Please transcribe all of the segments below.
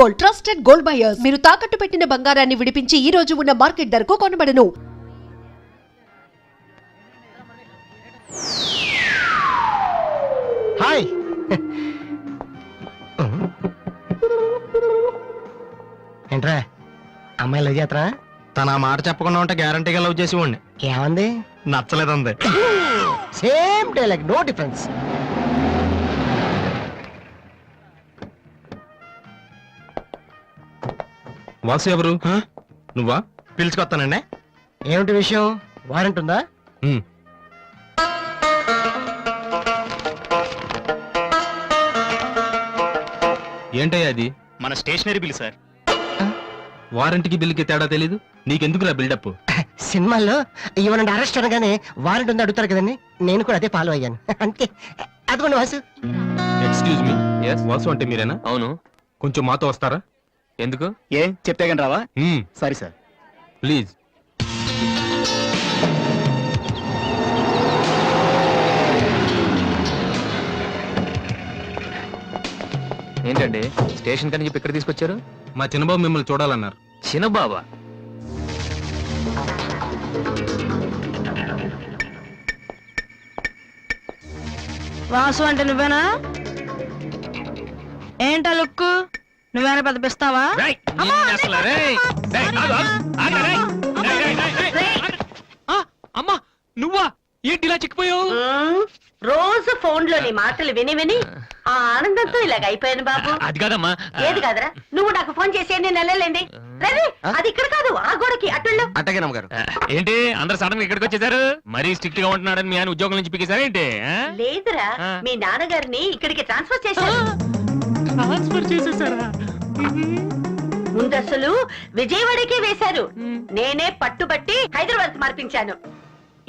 Gold, trusted gold buyers. మీరు తాకట్టు పెట్టిన బంగారాన్ని విడిపించి ఈ రోజు ఉన్న మార్కెట్ ధరకు కొనబడను. హాయ్. ఏంట్రా అమ్మాయి లవ్ చేస్తారా? తన ఆ మాట చెప్పకుండా ఉంటే గ్యారంటీగా లవ్ చేసి ఉండి. ఏమంది? నచ్చలేదంది. Same dialogue, no difference. Vasu ఎవరు? నువ్వా? పిలుచుకొస్తానండి. ఏమిటి విషయం? వారెంట్ ఉందా? ఏంటయ్యా అది? మన స్టేషనరీ బిల్ సార్. వారంటీకి బిల్లుకి తేడా తెలీదు నీకెందుకురా బిల్డప్? సినిమాల్లో ఇవ్వనండి అరెస్ట్ అనగానే వారెంట్ ఉందా అడుగుతారు కదండి, నేను కూడా అదే ఫాలో అయ్యాను. అంతే. అదిగోండి వాసు. ఎక్స్క్యూజ్ మీ, వాసు అంటే మీరేనా? అవును. కొంచెం మాతో వస్తారా? ఎందుకు? ఏ చెప్తే కానీ రావా? సరే సార్, ప్లీజ్. ఏంటండి స్టేషన్ కని చెప్పి ఇక్కడ తీసుకొచ్చారు? మా చిన్నబాబు మిమ్మల్ని చూడాలన్నారు. చిన్నబాబా? వాసు అంటే నువ్వేనా? ఏంటా లుక్కు? నువ్వేనా పెద్ద పిస్తావా? అమ్మా నువ్వా? ఏంటి ఇలా చిక్కిపోయావు? రోజు ఫోన్ లో నీ మాటలు విని విని ఆ ఆనందంతో ఇలాగ అయిపోయాను బాబు. అది కాదమ్మా. ఏది కాదరా? నువ్వు నాకు ఫోన్ చేసి నేను వెళ్ళలేండి. రవి, అది ఇక్కడ కాదు, ఆ గోడకి అటుళ్ళు. అట్టగే నమ్మగారు. ఏంటి అందరు సడన్ గా ఇక్కడికి వచ్చేసారు? మరీ స్ట్రిక్ట్ గా ఉంటున్నాడని మీ ఆయన ఉద్యోగం నుంచి పిగేశారా ఏంటి? లేదురా, మీ నాన్నగారిని ఇక్కడికి ట్రాన్స్ఫర్ చేశారు. ట్రాన్స్ఫర్ చేసేసారా? ముందు అసలు విజయవాడకే వేశారు. నేనే పట్టుబట్టి హైదరాబాద్ మార్పించాను.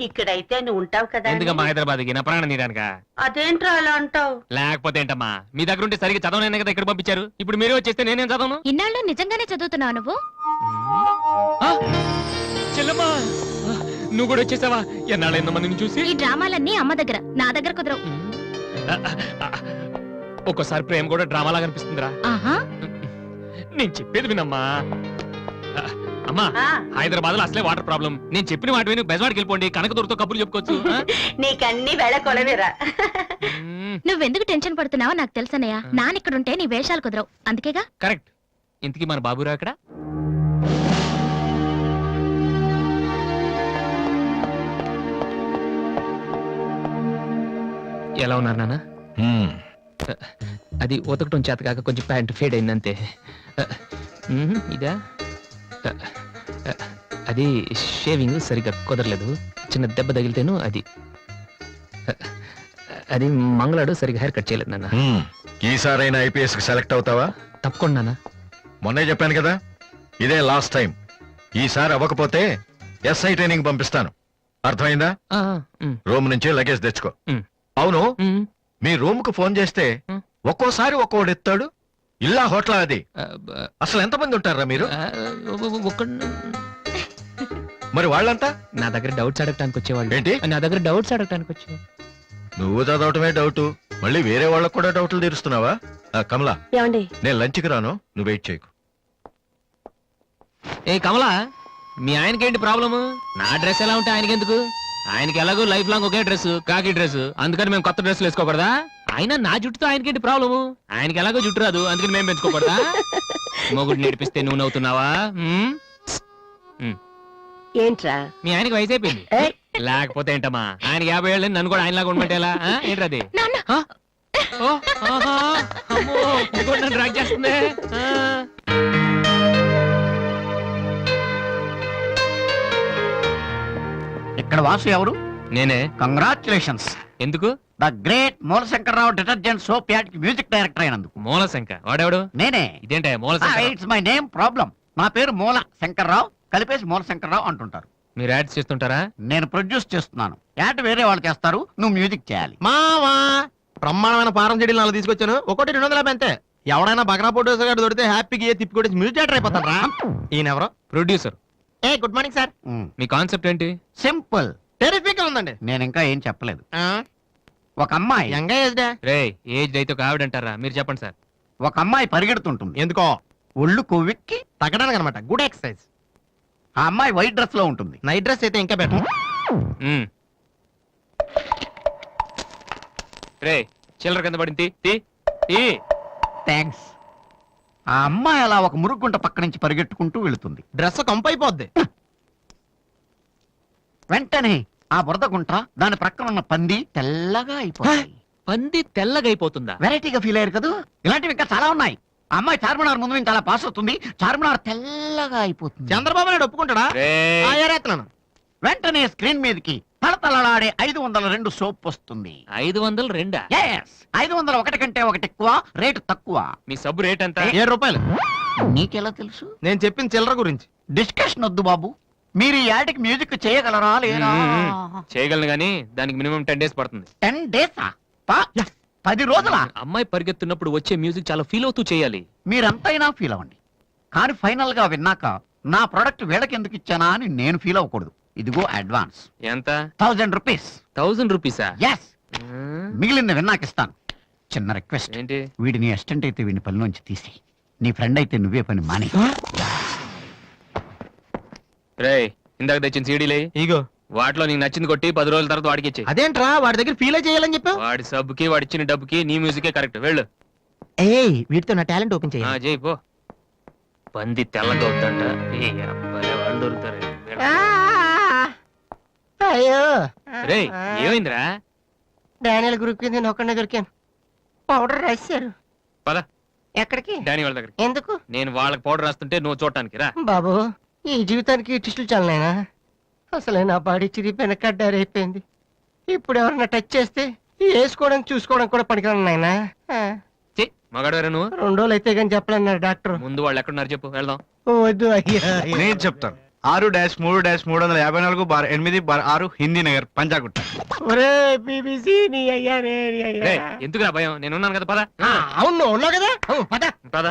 ఇక్కడైతే నువ్వు ఉంటావు కదా. ఎందుకమ్మా హైదరాబాద్కి? నా ప్రాణం తీయడానికా? అదేంట్రా అలా అంటావు? లేకపోతే ఏంటమ్మా, మీ దగ్గర ఉంటే సరిగ్గా చదవలేనే కదా ఇక్కడ పంపించారు. ఇప్పుడు మీరే వచ్చేస్తే నేనేం చదవను? ఇన్నాళ్ళు నిజంగానే చదువుతున్నావు నువ్వు? చెల్లమ్మా నువ్వు కూడా వచ్చేసావా? ఎన్నాళ్ళు ఎంతో మందిని చూసి. ఈ డ్రామాలన్నీ అమ్మ దగ్గర, నా దగ్గర కుదరవు. ఒక్కోసారి ప్రేమ కూడా డ్రామాలా కనిపిస్తుందిరా. ఆహా, నేను చెప్పేది వినమ్మా. అమ్మా హైదరాబాద్ లో అసలే వాటర్ ప్రాబ్లం. నేను చెప్పిన వాటి విని బెజవాడికి వెళ్ళిపోండి, కనకదుర్తో కబుర్లు చెప్పుకోవచ్చు. నీకన్నీ వేళ కొలవేరా. నువ్వెందుకు టెన్షన్ పడుతున్నావో నాకు తెలుసనయ్యా. నానిక్కడుంటే నీ వేషాలు కుదరవు, అందుకేగా. కరెక్ట్. ఇంతకీ మన బాబురా ఇక్కడ? ఎలా ఉన్నారు నాన్న? అది ఉతకటం చేత కాక కొంచెం ప్యాంట్ ఫేడ్ అయిందంతే. ఇదా? అది షేవింగ్ సరిగ్గా కుదరలేదు, చిన్న దెబ్బ తగిలితేను. అది మంగళాడు సరిగ్గా హెయిర్ కట్ చేయలేదు నాన్న. ఈసారైనా ఐపీఎస్ కి సెలెక్ట్ అవుతావా? తప్పకుండా నాన్న. మొన్నే చెప్పాను కదా, ఇదే లాస్ట్ టైం. ఈసారి అవ్వకపోతే ఎస్ఐ ట్రైనింగ్ పంపిస్తాను. అర్థమైందా? రూమ్ నుంచి లగేజ్ తెచ్చుకో. అవును, మీ రూమ్ కు ఫోన్ చేస్తే ఒక్కోసారి ఒక్కోడు ఎత్తాడు. ఇల్లా హోటల్ అది? అసలు ఎంతమంది ఉంటారా మీరు? మరి వాళ్ళంతా నా దగ్గర డౌట్స్ అడగటానికి వచ్చేవాళ్ళు. ఏంటి? నా దగ్గర డౌట్స్ అడగటానికి వచ్చేవాళ్ళు. నువ్వు చదవటమే డౌట్, మళ్ళీ వేరే వాళ్ళకు కూడా డౌట్లు తీరుస్తున్నావా? కమలా, ఏమండి నేను లంచ్కి రాను, నువ్వు వెయిట్ చేయకు. ఏ కమలా, మీ ఆయనకేంటి ప్రాబ్లము? నా డ్రెస్ ఎలా ఉంటే ఆయనకి ఎందుకు? ఆయనకి ఎలాగో లైఫ్ లాంగ్ ఒకే డ్రెస్, కాకి డ్రెస్. అందుకని మేము కొత్త డ్రెస్సులు వేసుకోకూడదా? ఆయన నా జుట్టుతో ఆయనకేంటి ప్రాబ్లము? ఆయనకి ఎలాగో జుట్టు రాదు, అందుకని మేము పెంచుకోకూడదా? మొగుడు నేర్పిస్తే నువ్వు నవ్వుతున్నావా? ఏంట్రా? మీ ఆయనకి వయసు అయిపోయింది. లేకపోతే ఏంటమ్మా, ఆయనకి 50 ఏళ్ళు, నన్ను కూడా ఆయనలాగా ఉండమంటే ఎలా? ఏంటది? డ్రాక్ చేస్తుంది. ఇక్కడ వాసు ఎవరు? నేనే. కంగ్రాచులేషన్స్. ఎందుకు? The great Moolashankararao detergent soap ad కి మ్యూజిక్ డైరెక్టర్ అయినందుకు. మూలశంక వాడేవాడు? నేనే. ఇదేంటే మూలశంక? It's my name problem. నా పేరు మూల శంకర్రావు, కలిపేసి మూలశంకరరావు అంటుంటారు. మీరు యాడ్స్ చేస్తుంటారా? నేను ప్రొడ్యూస్ చేస్తున్నాను. యాడ్ వేరే వాళ్ళు చేస్తారు, నువ్వు మ్యూజిక్ చేయాలి. మావా బ్రహ్మాండమైన పారం చెడీలు 4 తీసుకొచ్చాను, ఒకటి 250 అంతే. ఎవడైనా బగ్రా ప్రొడ్యూసర్ గారు దొరికితే హ్యాపీగా తిప్పి కొట్టేసి మ్యూజిక్ డైరెక్టర్ అయిపోతారా? ఈయన ఎవరో producer. A good morning sir. Me concept ఏంటి? సింపుల్, టెరిఫిక్ గా ఉందండి. నేను ఇంకా ఏం చెప్పలేదు. ఒక అమ్మాయి యంగ్ ఏజ్ డే. రే ఏజ్ అయితే ఒక ఆవిడ అంటారా? మీరు చెప్పండి సార్. ఒక అమ్మాయి పరిగెడుతుంటుంది. ఎందుకో? ఒళ్ళు కొవ్వెక్కి తగ్గడానికి అనమాట. Good exercise. ఆ అమ్మాయి వైట్ డ్రెస్ లో ఉంటుంది. నైట్ డ్రెస్ అయితే ఇంకా బెటర్. రే చిల్లర కింద పడింది తీ, తీ. థ్యాంక్స్. ఆ అమ్మాయి అలా ఒక మురుగుంట పక్క నుంచి పరిగెట్టుకుంటూ వెళుతుంది. డ్రెస్ కంపు అయిపోద్ది. వెంటనే ఆ బురద గుంట దాని ప్రక్కన ఉన్న పంది తెల్లగా అయిపోయింది. పంది తెల్లగా అయిపోతుందా? వెరైటీగా ఫీల్ అయ్యారు కదా. ఇలాంటివి ఇంకా చాలా ఉన్నాయి. ఆ అమ్మాయి చార్మినార్ ముందు నుంచి అలా పాస్ అవుతుంది. చార్మినార్ తెల్లగా అయిపోతుంది. చంద్రబాబు నాయుడు ఒప్పుకుంటాడా? రేయ్, ఏరేస్తున్నాను. వెంటనే స్క్రీన్ మీదకి తలతలలాడే 502 సోప్ వస్తుంది. 502. Yes, 501 కంటే ఒకటి ఎక్కువ, రేటు తక్కువ. మీ సబ్బు రేట్ ఎంత? 7 రూపాయలు. నీకెలా తెలుసు? నేను చెప్పిన చిల్లర గురించి. డిస్కషన్ వద్దు బాబు. మీరు ఈ యాడ్కి మ్యూజిక్ చేయగలరా లేదా? చేయగలను గానీ దానికి మినిమం 10 days పడుతుంది. 10 డేసా? 10 రోజుల? అమ్మాయి పరిగెత్తున్నప్పుడు వచ్చే మ్యూజిక్ చాలా ఫీల్ అవుతూ చేయాలి. మీరంతైనా ఫీల్ అవ్వండి, కానీ ఫైనల్ గా విన్నాక నా ప్రోడక్ట్ వీళ్ళకి ఎందుకు ఇచ్చానా అని నేను ఫీల్ అవ్వకూడదు. ఇదిగో అడ్వాన్స్ ఎంత? 1000 రూపీస్. 1000 రూపీసా? ఎస్, మిగిలింది విన్నాక ఇస్తాను. చిన్న రిక్వెస్ట్, ఏంటి? వీడిని అసిస్టెంట్ అయితే వీడిని పనిలోంచి తీసి, నీ ఫ్రెండ్ అయితే నువ్వే పని మాని. రేయ్, ఇందాక తెచ్చిన సీడీలే ఇగో. వాటిలో నీకు నచ్చింది కొట్టి 10 రోజుల తర్వాత వాడికి ఇచ్చే. అదేంట్రా వాడి దగ్గర ఫీల్ చేయాలని చెప్పావు? వాడి సబ్బుకి వాడి ఇచ్చిన డబ్బుకి నీ మ్యూజికే కరెక్ట్. వెళ్ళు. ఏయ్ వీటితో నా టాలెంట్ ఓపెన్ ఆ, చేయాలి. చేయి పో. పంది తెల్లగా అవుతుందంట. ఏ అబ్బాయి వాళ్ళు దొరుకుతారు. అయ్యో రేయ్, ఏమైందిరా? డానియల్ గ్రూప్ నేను ఒక్కడే దొరికాను. పౌడర్ రాశారు. పద ఎక్కడికి? డానీ వాళ్ళ దగ్గరికి. ఎందుకు నేను వాళ్ళకి పౌడర్ రాస్తుంటే నువ్వు చూడటానికి రా. బాబు? ఈ జీవితానికి టిస్టులు చాలనైనా. అసలే నా బాడీ చిరిగిపోయిన కడ్డారైపోయింది. ఇప్పుడు ఎవరన్నా టచ్ చేస్తే వేసుకోవడం చూసుకోవడం కూడా పనికిరాను నాయనా. చెయ్, మగాడు నువ్వు. 2 రోజులు అయితే కానీ చెప్పలేన్నారు డాక్టర్. ముందు వాళ్ళు ఎక్కడున్నారు చెప్పు, వెళ్దాం. వద్దు అయ్యా. నేను చెప్తాను. 6-3-358-8/6 హిందీ నగర్ పంజాగుట్ట. ఒరే బీబీసీ నీ అయ్యా నీ అయ్యా. రేయ్, ఎందుకురా భయం? నేను ఉన్నాను కదా, పద. అవును నువ్వు ఉన్నావు కదా. పద. పద.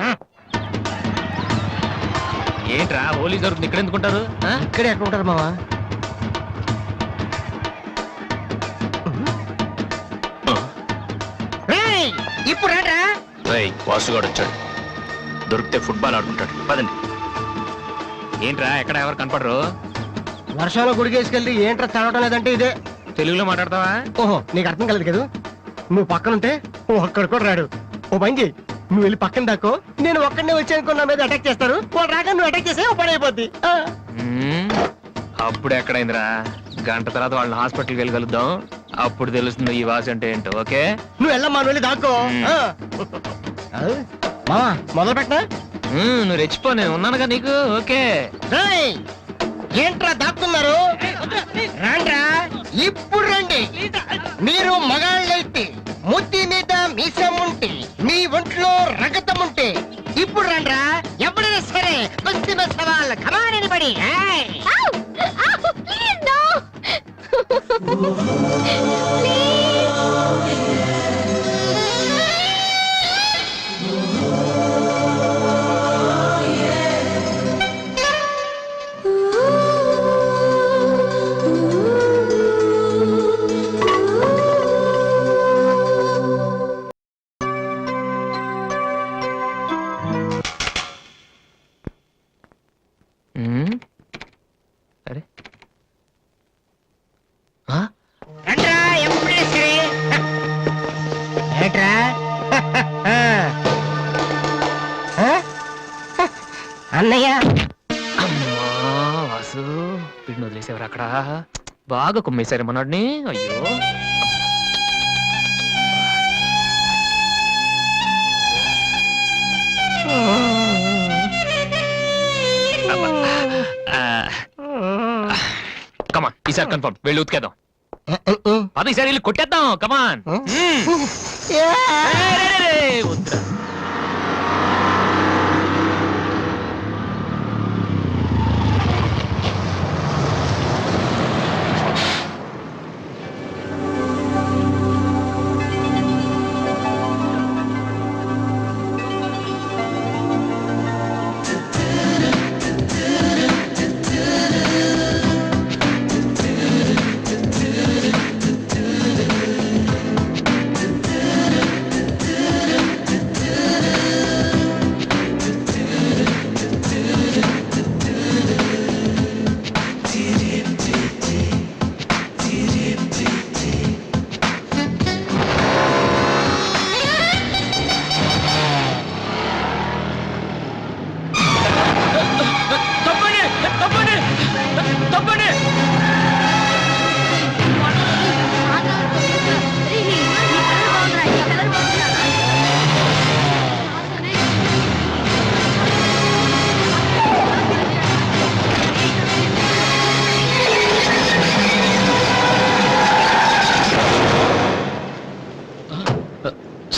ఏంట్రా హోలీ జరుగుతుంది ఇక్కడ ఎందుకుంటారు? ఇక్కడే ఎక్కడ ఉంటారు మావా? ఇప్పుడు రా. వాసుగాడు వచ్చాడు. దొరికితే ఫుట్బాల్ ఆడుకుంటాడు. పదండి. ఏంట్రా ఎక్కడ ఎవరు కనపడరు? వర్షంలో గుడికేసుకెళ్ళి ఏంట్రా చదవటం లేదంటే ఇదే. తెలుగులో మాట్లాడతావా? ఓహో నీకు అర్థం కలదు కదా. నువ్వు పక్కనుంటే ఒక్కడ కూడా రాడు. ఓ పని చెయ్యి, నువ్వు వెళ్ళి పక్కన దాకో. నేను ఒక్కడనే వచ్చానుకో నా మీద అటాక్ చేస్తారు. వాళ్ళు రాగా నువ్వు అటాక్ చేస్తే ఓ పని అయిపోద్ది. అప్పుడు ఎక్కడైందిరా? గంట తర్వాత వాళ్ళని హాస్పిటల్కి వెళ్ళి కలుద్దాం. అప్పుడు తెలుస్తుంది ఈ వాసి అంటే ఏంటో. ఓకే, నువ్వు వెళ్ళమ్మా, నువ్వు వెళ్ళి దాక్కో. మావా మొదలు పెట్టనా? నువ్వు రెచ్చిపో, నేను ఉన్నానుగా నీకు. ఓకే. ఏంట్రా దాక్కున్నారు? రండ్రా, ఇప్పుడు రండి. మీరు మగాళ్ళైతే ముద్ది మీద మీసం ఉంటే, మీ ఒంట్లో రగతం ఉంటే ఇప్పుడు రండ్రా. ఎవరైనా సరే కుస్తీ మీద సవాల్. కమాన్ ఎనీబడీ. అరే, రండ్రా, ఎప్పుడైనా సరే. ఏంట్రా? అన్నయ్య అమ్మా వాసు, వీడిని వదిలేసేవారు అక్కడ. బాగా కుమ్మేశారు మనోడిని. అయ్యో, కమాన్, ఈసారి కన్ఫర్మ్. వెళ్ళి ఉతికేద్దాం. పద, ఈసారి వెళ్ళి కొట్టేద్దాం. కమాన్. వద్దురా.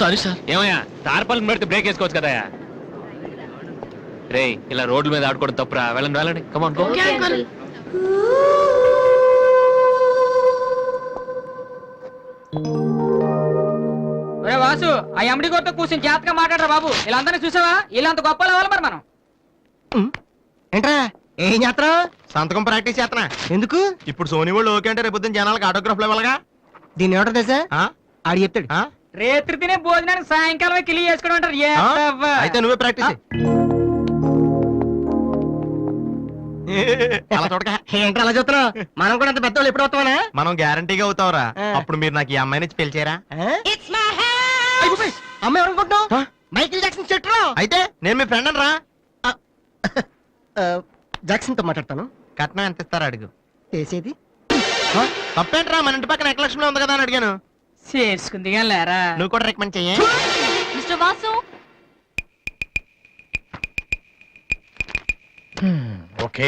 Sorry sir. ఏమయ్యా తార్పాలను పెడితే బ్రేక్ వేసుకోవచ్చు కదా. రే ఇలా రోడ్ల మీద ఆడుకోవడం తప్పురా. వెళ్ళండి వెళ్ళండి, కమాన్ గో. ఒరే వాసు, ఆ ఎండి కొట్టు కూర్చొని జాగ్రత్తగా మాట్లాడరా బాబు. వీళ్ళందరినీ చూసావా? వీళ్ళంత గొప్ప అవ్వాలి మరి మనం. ఏంట్రా ఏం చేస్తున్నావు? సంతకం ప్రాక్టీస్ చేస్తున్నా. ఎందుకు? ఇప్పుడు సోనీ వాళ్ళు ఓకే అంటే రేపు పొద్దున్న జనాలకు ఆటోగ్రాఫ్లు ఇవ్వాలిగా. దీన్ని ఏమంటారు తెలుసా? ఆ? ఆడు చెప్తాడు. ఆ? రేత్రి తినే భోజనానికి సాయంకాలమే కిలి చేసుకోవడం అంటారు. ఏ ఆ? అవ్వ. అయితే నువ్వే ప్రాక్టీస్ చెయ్. అలా చూడక. ఏంట్రా అలా చూస్తున్నావు? మనం కూడా అంత పెద్దవాళ్ళు ఎప్పుడు అవుతామనా? మనం గ్యారంటీగా అవుతావురా. ఆ. అప్పుడు మీరు నాకు ఈ అమ్మాయిని ఇచ్చి పెళ్లి చేయరా? అమ్మ ఎవరనుకుంటున్నావు? మైకిల్ జాక్సన్ చెట్టు. అయితే నేను మీ ఫ్రెండ్ రా. జాక్సన్ తో మాట్లాడతాను. కట్నం ఎంత ఇస్తారా అడుగు. చేసేది తప్పేంట్రా, మన ఇంటి పక్కన ఎక్లక్ష్మి ఉంది కదా అని అడిగాను. చేసుకుంది కానీ లేరా. నువ్వు కూడా రికమెండ్ చెయ్యి. Mister Vasu, okay.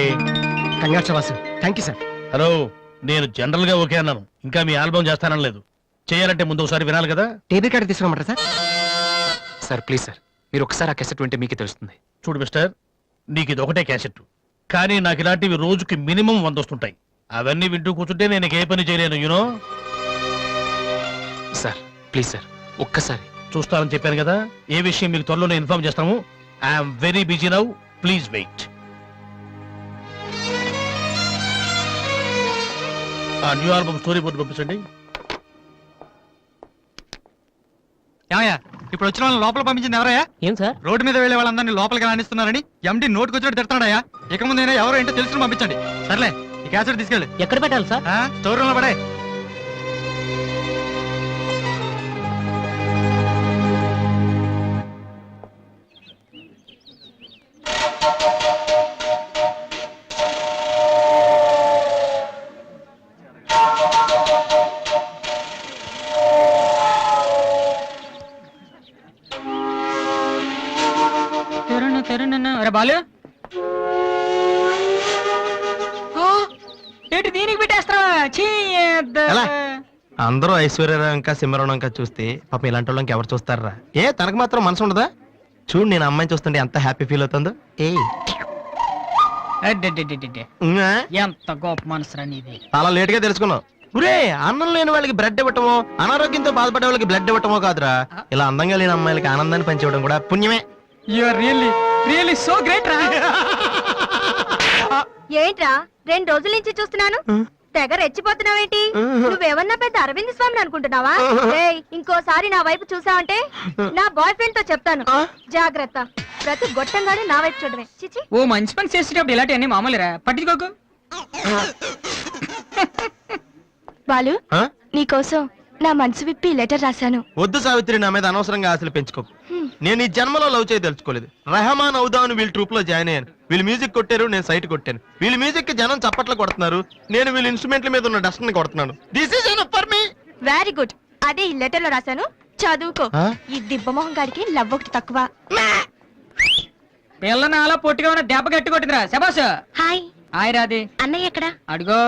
Congrats Vasu. Thank you sir. Hello, నేను జనరల్ గా ఓకే అన్నాను, ఇంకా మీ ఆల్బమ్ చేస్తానని లేదు. చేయాలంటే ముందు ఒకసారి వినాలి కదా. టేబుల్ కార్డు తీసుకోమంటారా సార్? సార్ ప్లీజ్ సార్, మీరు ఒకసారి ఆ కెసెట్ వింటే మీకే తెలుస్తుంది. చూడు మిస్టర్, నీకు ఇది ఒకటే క్యాసెట్, కానీ నాకు ఇలాంటివి రోజుకి మినిమం 100 వస్తుంటాయి. అవన్నీ వింటూ కూర్చుంటే నేను ఏ పని చేయలేను. యూనో. సార్ ప్లీజ్ సార్, ఒక్కసారి. చూస్తానని చెప్పాను కదా. ఏ విషయం మీకు త్వరలోనే ఇన్ఫార్మ్ చేస్తాము. I'm very busy now, please wait. ఆ న్యూ ఆల్బమ్ స్టోరీ బోర్డు పంపించండి. ఏమయ్యా, ఇప్పుడు వచ్చిన వాళ్ళని లోపల పంపించింది ఎవరయ్యా? ఏం సార్? రోడ్డు మీద వెళ్ళే వాళ్ళందరినీ లోపలికి రాణిస్తున్నారని ఎండి నోటుకు వచ్చినట్టు తిడతాడయ్యా. ఇక ముందైనా ఎవరో ఏంటో తెలుసుకుని పంపించండి. సర్లే, ఈ క్యాసెట్ తీసుకెళ్ళి ఎక్కడ పెట్టాలి సార్? స్టోర్ రూమ్ లో పడే. అరే బాలు, ఏంటి దీనికి పెట్టేస్తావా? ఎలా? అందరూ ఐశ్వర్యరావు ఇంకా సింహరావు ఇంకా చూస్తే పాపం ఇలాంటి వాళ్ళకి ఎవరు చూస్తారా? తనకు మాత్రం మనసు ఉండదా? చూడు, నేను అమ్మాయిని చూస్తుంటే ఎంత హ్యాపీ ఫీల్ అవుతుందో. ఎంత గొప్ప మనసురా నీది. చాలా లేట్ గా తెలుసుకున్నావు. ఒరే, అన్నం లేని వాళ్ళకి బ్లడ్ ఇవ్వటమో, అనారోగ్యంతో బాధపడే వాళ్ళకి బ్లడ్ ఇవ్వటమో కాదురా, ఇలా అందంగా లేని అమ్మాయిలకి ఆనందాన్ని పంచివ్వడం కూడా పుణ్యమే. You are really really so great రా. ఏంట్రా 2 రోజుల నుంచి చూస్తున్నాను, తెగ రెచ్చిపోతున్నావేంటి? నువ్వేమన్నా పెద్ద అరవింద్ స్వామిని అనుకుంటున్నావా? ఏయ్, ఇంకోసారి నా వైపు చూసావంటే నా బాయ్ ఫ్రెండ్ తో చెప్తాను, జాగ్రత్త. ప్రతి గొట్టంగానే నా వైపు చూడమే. చిచి. ఓ మంచి పని చేసేటప్పుడు ఇలాంటివన్నీ మామూలురా, పట్టించుకోకు. బాలు, ఆ? నీకోసం నా మనసు విప్పి లెటర్ రాశాను. వద్దు సావిత్రి, నా మీద అనవసరంగా ఆశలు పెంచుకోకు. నేను ఈ జన్మలో లవ్ చేయ తెలుసుకోలేదు. రెహమాన్ అవుదాను వీళ్ళ ట్రూప్ లో జాయిన్ అయ్యాను. వీళ్ళు మ్యూజిక్ కొట్టారు, నేను సైట్ కొట్టాను. వీళ్ళ మ్యూజిక్ కి జనం చప్పట్లు కొడుతున్నారు, నేను వీళ్ళ ఇన్స్ట్రుమెంట్ల మీద ఉన్న డస్ట్ ని కొడుతున్నాను. This is enough for me. Very good. అదే ఈ లెటర్ లో రాశాను, చదువుకో. ఆ? ఈ దిబ్బమోహం గాడికి లవ్ ఒకటి తక్కువ. పిల్లని అలా పొట్టిగా ఉన్న దెబ్బ గట్టి కొట్టిందిరా. శబాష్. హాయ్. హాయ్ రాది. అన్నయ్య ఎక్కడా? అడుగో.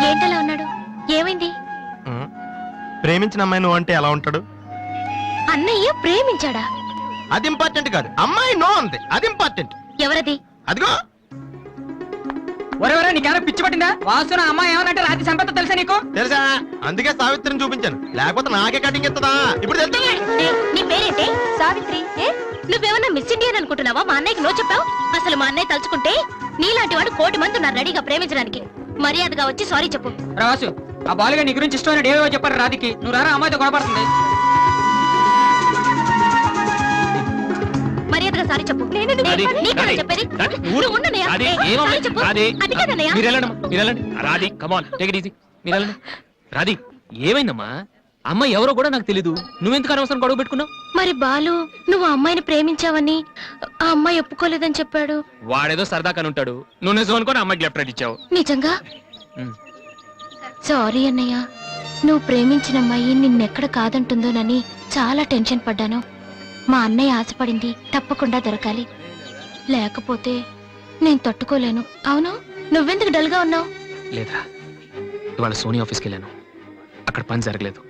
ఏంటలా ఉన్నాడు? ఏమైంది? ప్రేమించిన అమ్మాయి నువ్వు అంటే ఎలా ఉంటాడు? అన్నయ్య ప్రేమించాడా? అది ఇంపార్టెంట్ కాదు, అమ్మాయి నో అంతే, అది ఇంపార్టెంట్. ఎవరది? అదిగో. ఒరే నీకేమైనా పిచ్చి పట్టిందా? వాసున అమ్మాయి ఏమనంటే రాత్రి సంపద తెలుసా నీకు? తెలుసా, అందుకే సావిత్రిని చూపించాను, లేకపోతే నాకే కటింగ్ ఇస్తుందా? ఇప్పుడు తెలుసా? నీ పేరేంటి? సావిత్రి. నువ్వేమన్నా మిస్ ఇండియన్ అనుకుంటున్నావా? మా అన్నయ్యకి నో చెప్పావు. అసలు మా అన్నయ్య తలుచుకుంటే నీలాంటి వాడు 1,000,000 మంది ఉన్నారు రెడీగా ప్రేమించడానికి. మర్యాదగా వచ్చి సారీ చెప్పు. రాసు, ఆ బాలుగా నీ గురించి ఇష్టమైన ఏవో చెప్పారు రాధికి. నువ్వు రారా, అమ్మాయితో గొడవపడుతుంది. మర్యాదగా సారీ చెప్పు. నీకేనా చెప్పేది? నువ్వు ఉండనయ్యా. సారీ చెప్పు. అది కాదన్నయ్యా. రాధి, కమాన్, టేక్ ఇట్ ఈజీ. మీరు వెళ్ళండి. రాధి, ఏమైందమ్మా? అమ్మాయి ఎవరో కూడా నాకు తెలీదు, నువ్వెందుకు అనవసరం గొడవ పెట్టుకున్నావు? మరి బాలు, నువ్వు ఆ అమ్మాయిని ప్రేమించావని ఆ అమ్మాయి ఒప్పుకోలేదని చెప్పాడు. వాడేదో సరదా కని ఉంటాడు, నువ్వు నిజం అనుకోని అమ్మాయికి లెఫ్ట్ రైట్ ఇచ్చావు. నిజంగా? సారీ అన్నయ్య, నువ్వు ప్రేమించిన అమ్మాయి నిన్నెక్కడ కాదంటుందోనని చాలా టెన్షన్ పడ్డాను. మా అన్నయ్య ఆశపడింది తప్పకుండా దొరకాలి, లేకపోతే నేను తట్టుకోలేను. అవును, నువ్వెందుకు డల్ గా ఉన్నావు? లేదా, ఇవాళ సోనీ ఆఫీస్కి వెళ్ళాను, అక్కడ పని జరగలేదు.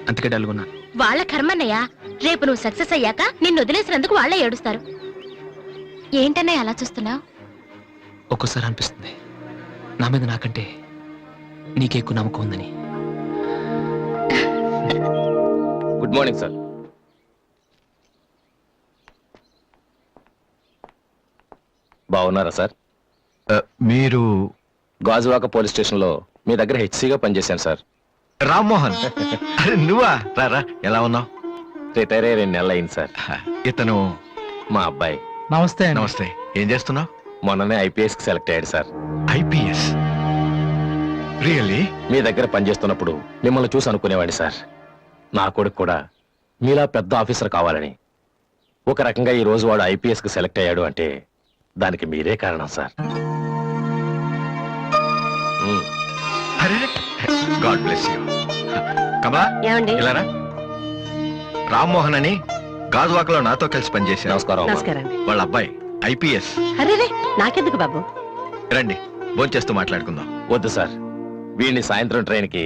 అందుకే డల్గున్నా. వాళ్ళ కర్మన్నయ్య, రేపు నువ్వు సక్సెస్ అయ్యాక నిన్ను వదిలేసినందుకు వాళ్ళే ఏడుస్తారు. ఏంటన్నయ్య అలా చూస్తున్నావు? ఒక్కోసారి అనిపిస్తుంది నా మీద నాకంటే నీకే ఎక్కువ నమ్మకం ఉందని. Good morning sir. బాగున్నారా సార్? మీరు గాజువాక పోలీస్ స్టేషన్ లో మీ దగ్గర హెచ్సిగా పనిచేశాను సార్. రామ్మోహన్. అరే నువ్వా? రారా, ఎలా ఉన్నావు? రిటైర్ అయ్యి 2 నెలలు అయింది సార్. ఇతను మా అబ్బాయి. నమస్తే. నమస్తే. ఏం చేస్తున్నావు? మొన్ననే ఐపీఎస్ కి సెలెక్ట్ అయ్యాడు సార్. ఐపీఎస్? రియల్లీ? మీ దగ్గర పనిచేస్తున్నప్పుడు మిమ్మల్ని చూసి అనుకునేవాడిని సార్, నా కొడుకు కూడా మీలా పెద్ద ఆఫీసర్ కావాలని. ఒక రకంగా ఈ రోజు వాడు ఐపీఎస్ కి సెలెక్ట్ అయ్యాడు అంటే దానికి మీరే కారణం సార్. అరే గాడ్ బ్లెస్ యూ. కమలా, ఏమండి? ఇలారా. రామ్మోహన్ అని గాజువాకలో నాతో కలిసి పనిచేశారు. నమస్కారం అమ్మా. నమస్కారం. వాళ్ళ అబ్బాయి ఐపీఎస్. అరే నాకెందుకు బాబు? రండి, భోంచేస్తూ మాట్లాడుకుందాం. వద్దు సార్, వీడిని సాయంత్రం ట్రైన్ కి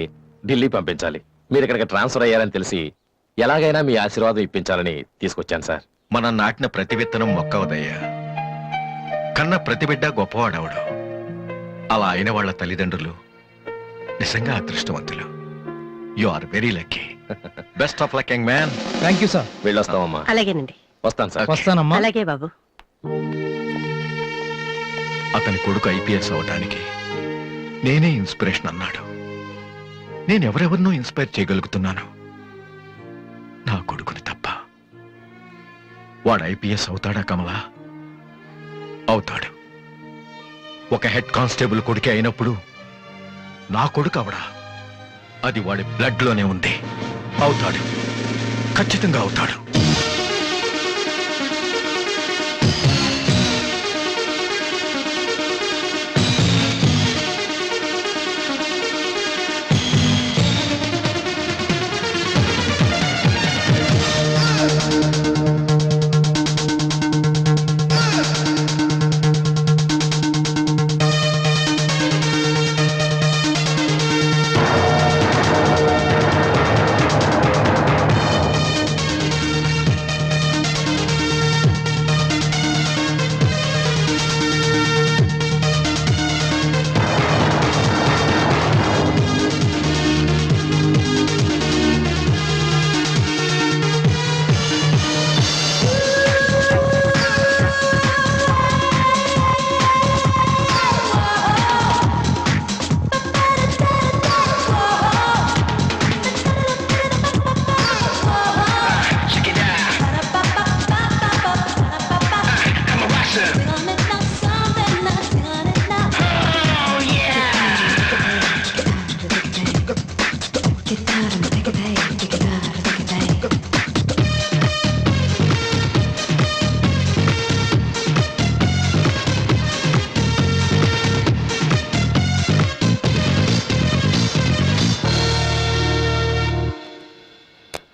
ఢిల్లీ పంపించాలి. మీరు ఇక్కడికి ట్రాన్స్ఫర్ అయ్యారని తెలిసి ఎలాగైనా మీ ఆశీర్వాదం ఇప్పించాలని తీసుకొచ్చాను సార్. మనం నాటిన ప్రతి విత్తనం మొక్కవదయ్యా. కన్న ప్రతి బిడ్డ గొప్పవాడవడు. అలా అయిన వాళ్ళ తల్లిదండ్రులు నిజంగా అదృష్టవంతులు. You are very lucky. Best of luck young man. Thank you sir. వెళ్ళొస్తామమ్మా. అలాగేనండి. వస్తాను సార్. వస్తానమ్మా. అలాగే బాబు. అతని కొడుకు ఐపీఎస్ అవటానికి నేనే ఇన్స్పిరేషన్ అన్నాడు. నేను ఎవరెవరినో ఇన్స్పైర్ చేయగలుగుతున్నాను, నా కొడుకుని తప్ప. వాడు ఐపీఎస్ అవుతాడా కమలా? అవుతాడు. ఒక హెడ్ కానిస్టేబుల్ కొడుకే అయినప్పుడు నా కొడుకు అవడా? అది వాడి బ్లడ్ లోనే ఉంది. అవుతాడు, ఖచ్చితంగా అవుతాడు.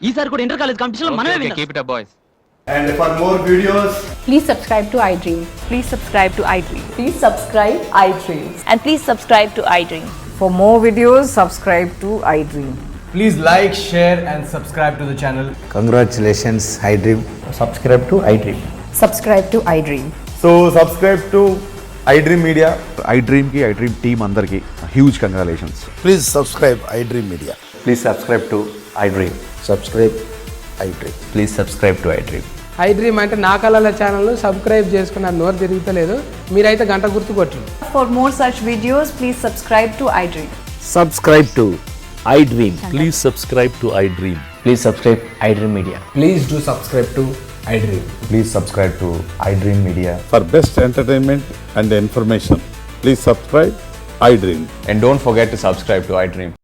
ఈసారి కూడా ఇంటర్ కాలేజ్ కాంపిటీషన్ మనమే విన్నాం. Keep it up boys. And for more videos, Please subscribe to iDream. Please subscribe to iDream. Please subscribe iDream. And please subscribe to iDream. For more videos, subscribe to iDream. please like, share and subscribe to the channel. Congratulations, iDream. Subscribe to iDream. Subscribe to iDream. So subscribe to iDream Media. iDream ki iDream team andarki huge congratulations. Please subscribe iDream Media. Please subscribe to iDream. Subscribe iDream. Please subscribe to iDream. iDream అంటే నా కళల channel subscribe చేసుకున్న నోరు తిరుగుతలేదు. మీరైతే గంట గుర్తు కొట్టండి. For more such videos, please subscribe to iDream. Subscribe to iDream. Please subscribe to iDream. Please subscribe iDream Media. Please do subscribe to iDream. Please subscribe to iDream Media. For best entertainment and information, please subscribe iDream. And don't forget to subscribe to iDream.